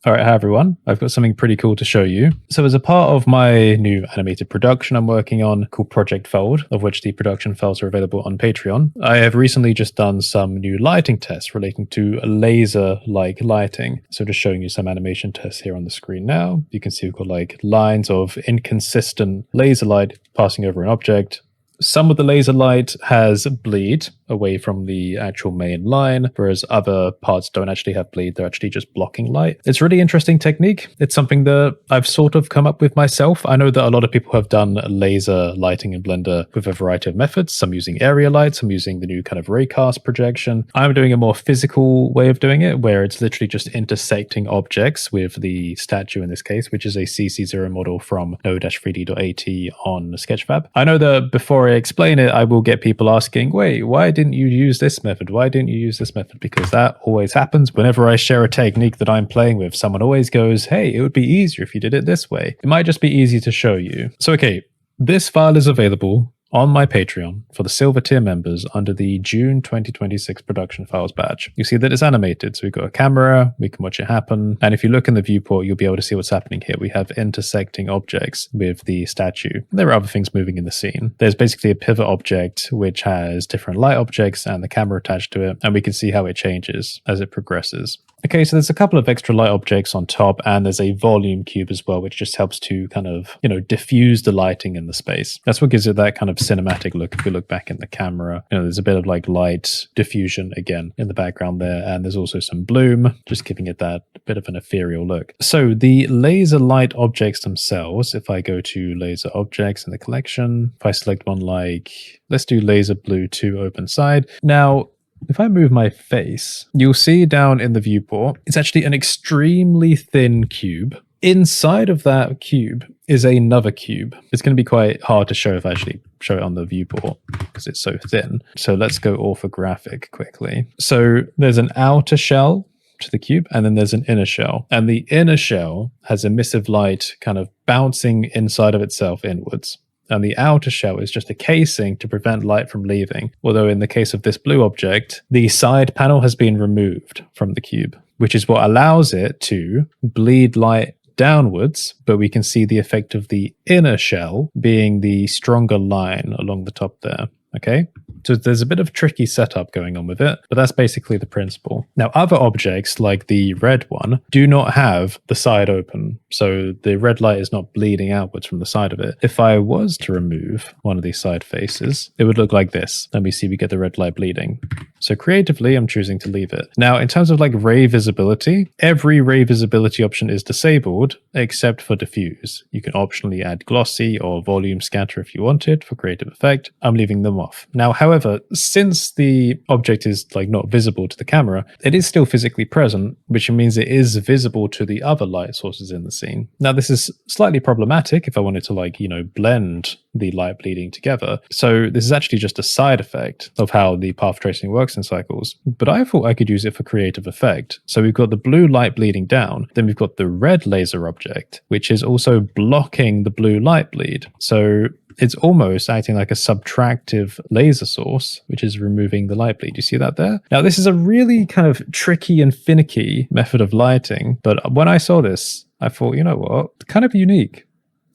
All right, hi everyone. I've got something pretty cool to show you. So as a part of my new animated production I'm working on called Project Fold, of which the production files are available on Patreon, I have recently just done some new lighting tests relating to laser-like lighting. So just showing you some animation tests here on the screen now. You can see we've got like lines of inconsistent laser light passing over an object. Some of the laser light has bleed away from the actual main line, whereas other parts don't actually have bleed. They're actually just blocking light. It's a really interesting technique. It's something that I've sort of come up with myself. I know that a lot of people have done laser lighting in Blender with a variety of methods. Some using area light, some using the new kind of raycast projection. I'm doing a more physical way of doing it, where it's literally just intersecting objects with the statue in this case, which is a CC0 model from no-3d.at on Sketchfab. I know that before I explain it, I will get people asking, wait, why didn't you use this method? Why didn't you use this method? Because that always happens. Whenever I share a technique that I'm playing with, someone always goes, hey, it would be easier if you did it this way. It might just be easy to show you. So, okay, this file is available on my Patreon for the silver tier members under the June 2026 production files badge. You see that it's animated. So we've got a camera, we can watch it happen. And if you look in the viewport, you'll be able to see what's happening here. We have intersecting objects with the statue. There are other things moving in the scene. There's basically a pivot object which has different light objects and the camera attached to it. And we can see how it changes as it progresses. Okay, so there's a couple of extra light objects on top, and there's a volume cube as well, which just helps to kind of, diffuse the lighting in the space. That's what gives it that kind of cinematic look. If we look back in the camera, there's a bit of like light diffusion again in the background there, and there's also some bloom, just giving it that bit of an ethereal look. So the laser light objects themselves, if I go to laser objects in the collection, if I select one like, let's do laser blue 2 open side. Now, if I move my face, you'll see down in the viewport, it's actually an extremely thin cube. Inside of that cube is another cube. It's going to be quite hard to show if I actually show it on the viewport because it's so thin. So let's go orthographic quickly. So there's an outer shell to the cube, and then there's an inner shell. And the inner shell has emissive light kind of bouncing inside of itself inwards. And the outer shell is just a casing to prevent light from leaving. Although in the case of this blue object, the side panel has been removed from the cube, which is what allows it to bleed light downwards, but we can see the effect of the inner shell being the stronger line along the top there. Okay, so there's a bit of tricky setup going on with it, but that's basically the principle. Now, other objects like the red one do not have the side open, so the red light is not bleeding outwards from the side of it. If I was to remove one of these side faces, it would look like this. Let me see, we get the red light bleeding. So creatively, I'm choosing to leave it. Now, in terms of like ray visibility, every ray visibility option is disabled except for diffuse. You can optionally add glossy or volume scatter if you wanted for creative effect. I'm leaving them off. Now, however, since the object is like not visible to the camera, it is still physically present, which means it is visible to the other light sources in the scene. Now, this is slightly problematic if I wanted to like, blend the light bleeding together. So this is actually just a side effect of how the path tracing works in Cycles. But I thought I could use it for creative effect. So we've got the blue light bleeding down, then we've got the red laser object, which is also blocking the blue light bleed. So it's almost acting like a subtractive laser source, which is removing the light bleed. You see that there? Now, this is a really kind of tricky and finicky method of lighting, but when I saw this, I thought, you know what? It's kind of unique.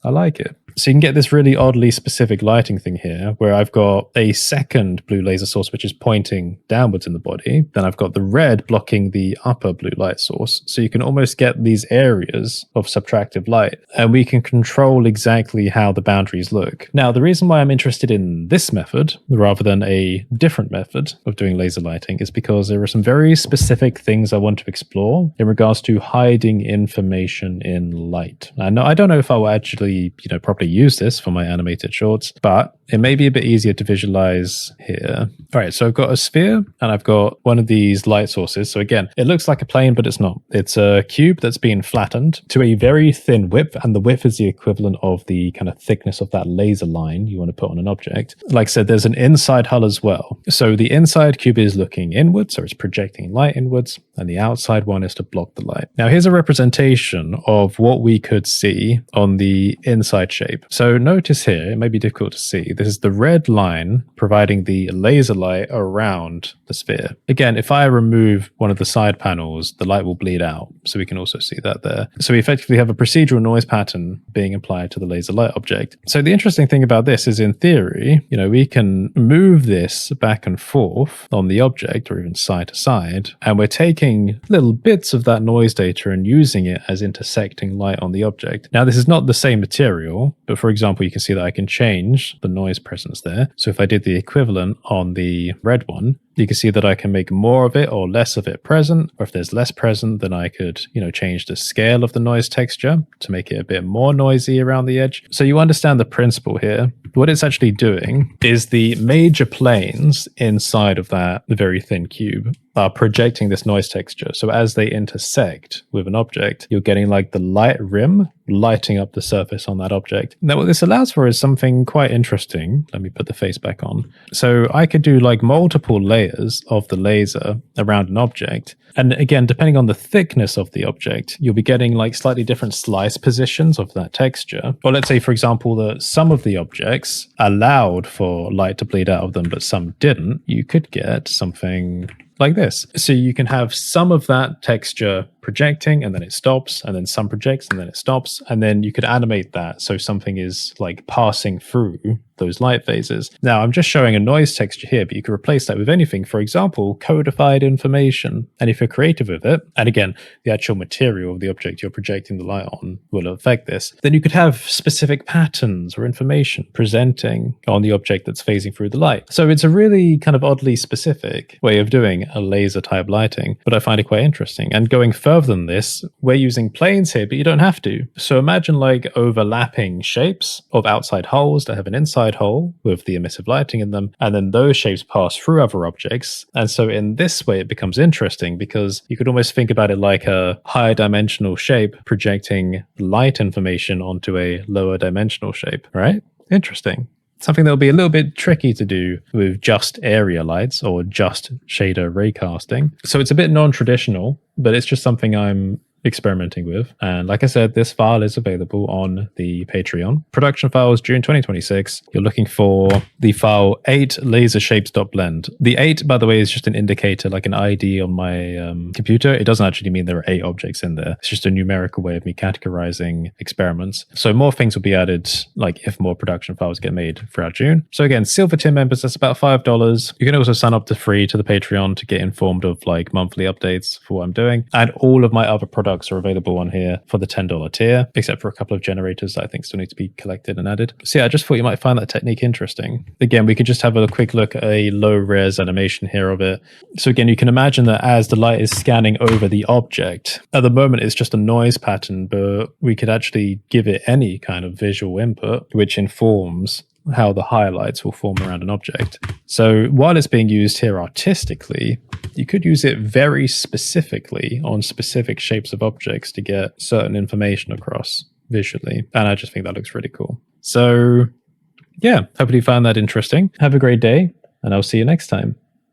I like it. So you can get this really oddly specific lighting thing here, where I've got a second blue laser source, which is pointing downwards in the body. Then I've got the red blocking the upper blue light source. So you can almost get these areas of subtractive light, and we can control exactly how the boundaries look. Now, the reason why I'm interested in this method, rather than a different method of doing laser lighting, is because there are some very specific things I want to explore in regards to hiding information in light. I don't know if I will actually, properly use this for my animated shorts, but it may be a bit easier to visualize here. All right, so I've got a sphere and I've got one of these light sources. So again, it looks like a plane, but it's not. It's a cube that's been flattened to a very thin width, and the width is the equivalent of the kind of thickness of that laser line you want to put on an object. Like I said, there's an inside hull as well. So the inside cube is looking inwards, so it's projecting light inwards, and the outside one is to block the light. Now here's a representation of what we could see on the inside shape. shape. So notice here, it may be difficult to see, this is the red line providing the laser light around the sphere. Again, if I remove one of the side panels, the light will bleed out. So we can also see that there. So we effectively have a procedural noise pattern being applied to the laser light object. So the interesting thing about this is, in theory, we can move this back and forth on the object, or even side to side, and we're taking little bits of that noise data and using it as intersecting light on the object. Now, this is not the same material, but for example, you can see that I can change the noise presence there. So if I did the equivalent on the red one, you can see that I can make more of it or less of it present, or if there's less present, then I could, change the scale of the noise texture to make it a bit more noisy around the edge. So you understand the principle here. What it's actually doing is the major planes inside of that very thin cube are projecting this noise texture. So as they intersect with an object, you're getting like the light rim lighting up the surface on that object. Now, what this allows for is something quite interesting. Let me put the face back on. So I could do like multiple layers of the laser around an object. And again, depending on the thickness of the object, you'll be getting like slightly different slice positions of that texture. Or let's say, for example, that some of the objects allowed for light to bleed out of them, but some didn't. You could get something like this. So you can have some of that texture projecting and then it stops, and then some projects and then it stops, and then you could animate that so something is like passing through those light phases. Now I'm just showing a noise texture here, but you could replace that with anything. For example, codified information. And if you're creative with it, and again, the actual material of the object you're projecting the light on will affect this, then you could have specific patterns or information presenting on the object that's phasing through the light. So it's a really kind of oddly specific way of doing a laser type lighting, but I find it quite interesting. And going further than this, we're using planes here, but you don't have to. So imagine like overlapping shapes of outside holes that have an inside hole with the emissive lighting in them, and then those shapes pass through other objects. And so in this way, it becomes interesting because you could almost think about it like a higher dimensional shape projecting light information onto a lower dimensional shape, right? Interesting. Something that'll be a little bit tricky to do with just area lights or just shader raycasting. So it's a bit non-traditional, but it's just something I'm experimenting with. And like I said, this file is available on the Patreon. Production files June 2026. You're looking for the file 8lasershapes.blend. The 8, by the way, is just an indicator, like an ID on my computer. It doesn't actually mean there are 8 objects in there. It's just a numerical way of me categorizing experiments. So more things will be added, like if more production files get made throughout June. So again, Silver Tier members, that's about $5. You can also sign up to free to the Patreon to get informed of like monthly updates for what I'm doing. And all of my other products are available on here for the $10 tier, except for a couple of generators that I think still need to be collected and added. So yeah, I just thought you might find that technique interesting. Again, we could just have a quick look at a low res animation here of it. So again, you can imagine that as the light is scanning over the object, at the moment it's just a noise pattern, but we could actually give it any kind of visual input, which informs how the highlights will form around an object. So while it's being used here artistically, you could use it very specifically on specific shapes of objects to get certain information across visually. And I just think that looks really cool. So yeah, hopefully you found that interesting. Have a great day, and I'll see you next time.